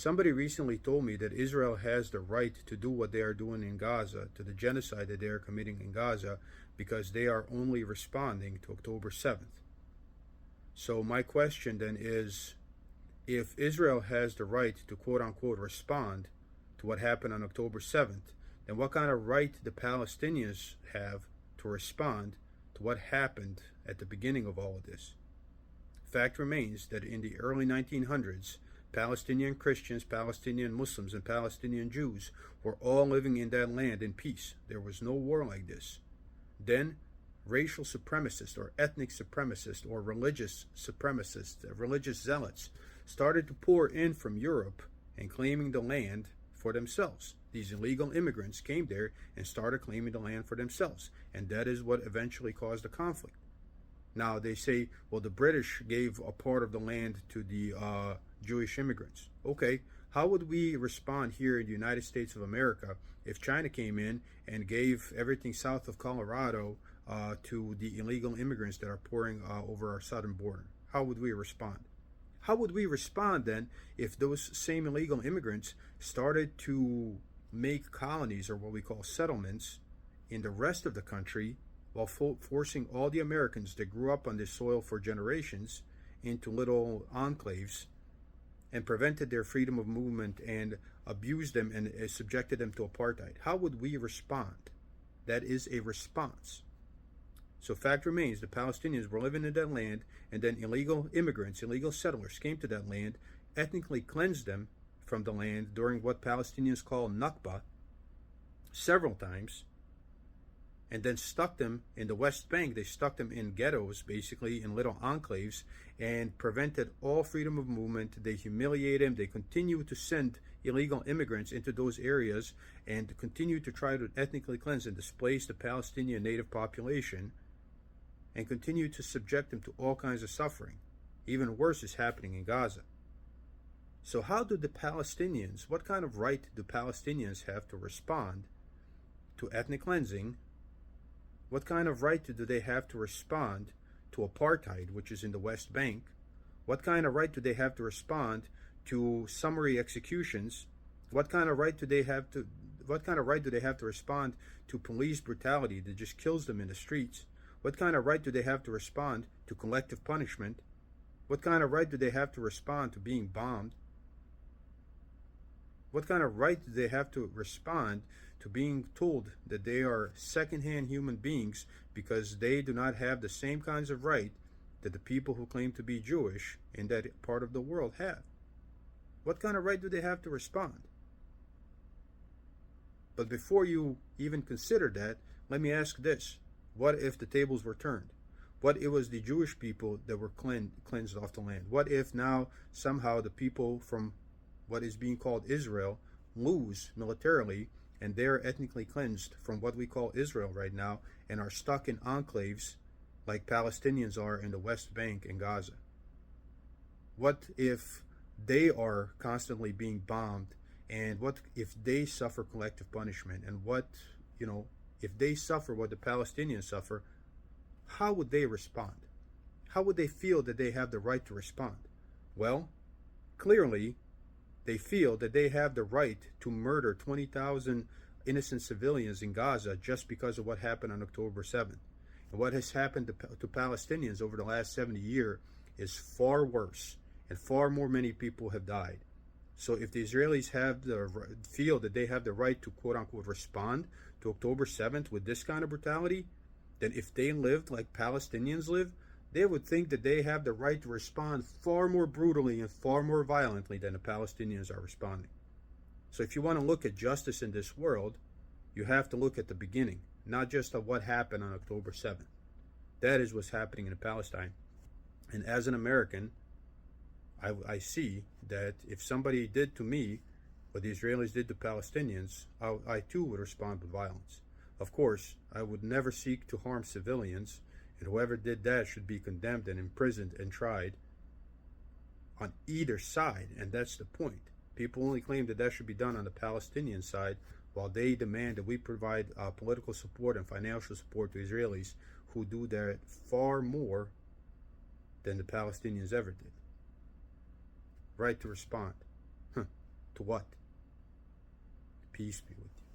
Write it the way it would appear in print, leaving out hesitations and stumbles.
Somebody recently told me that Israel has the right to do what they are doing in Gaza, to the genocide that they are committing in Gaza, because they are only responding to October 7th. So my question then is, if Israel has the right to quote-unquote respond to what happened on October 7th, then what kind of right do the Palestinians have to respond to what happened at the beginning of all of this? Fact remains that in the early 1900s, Palestinian Christians, Palestinian Muslims, and Palestinian Jews were all living in that land in peace. There was no war like this. Then, racial supremacists or ethnic supremacists or religious supremacists, religious zealots, started to pour in from Europe and claiming the land for themselves. These illegal immigrants came there and started claiming the land for themselves. And that is what eventually caused the conflict. Now they say, well, the British gave a part of the land to the Jewish immigrants. Okay, how would we respond here in the United States of America if China came in and gave everything south of Colorado to the illegal immigrants that are pouring over our southern border? How would we respond? How would we respond then if those same illegal immigrants started to make colonies, or what we call settlements, in the rest of the country, while forcing all the Americans that grew up on this soil for generations into little enclaves, and prevented their freedom of movement and abused them and subjected them to apartheid? How would we respond? That is a response. So fact remains, the Palestinians were living in that land, and then illegal immigrants, illegal settlers came to that land, ethnically cleansed them from the land during what Palestinians call Nakba several times, and then stuck them in the West Bank. They stuck them in ghettos, basically in little enclaves, and prevented all freedom of movement. They humiliated them. They continue to send illegal immigrants into those areas and continue to try to ethnically cleanse and displace the Palestinian native population, and continue to subject them to all kinds of suffering. Even worse is happening in Gaza. So how do the Palestinians, what kind of right do Palestinians have to respond to ethnic cleansing? What kind of right do they have to respond to apartheid, which is in the West Bank? What kind of right do they have to respond to summary executions? What kind of right do they have to respond to police brutality that just kills them in the streets? What kind of right do they have to respond to collective punishment? What kind of right do they have to respond to being bombed? What kind of right do they have to respond to being told that they are second-hand human beings because they do not have the same kinds of right that the people who claim to be Jewish in that part of the world have? What kind of right do they have to respond? But before you even consider that, let me ask this. What if the tables were turned? What if it was the Jewish people that were cleansed off the land? What if now somehow the people from what is being called Israel lose militarily, and they're ethnically cleansed from what we call Israel right now, and are stuck in enclaves like Palestinians are in the West Bank and Gaza? What if they are constantly being bombed, and what if they suffer collective punishment? And what, if they suffer what the Palestinians suffer, how would they respond? How would they feel that they have the right to respond? Well, clearly, they feel that they have the right to murder 20,000 innocent civilians in Gaza just because of what happened on October 7th. And what has happened to Palestinians over the last 70 years is far worse, and far more many people have died. So if the Israelis feel that they have the right to quote-unquote respond to October 7th with this kind of brutality, then if they lived like Palestinians live, they would think that they have the right to respond far more brutally and far more violently than the Palestinians are responding. So if you want to look at justice in this world, you have to look at the beginning, not just at what happened on October 7th. That is what's happening in Palestine. And as an American, I see that if somebody did to me what the Israelis did to Palestinians, I too would respond with violence. Of course, I would never seek to harm civilians, and whoever did that should be condemned and imprisoned and tried on either side, and that's the point. People only claim that should be done on the Palestinian side, while they demand that we provide political support and financial support to Israelis who do that far more than the Palestinians ever did. Right to respond. what? Peace be with you.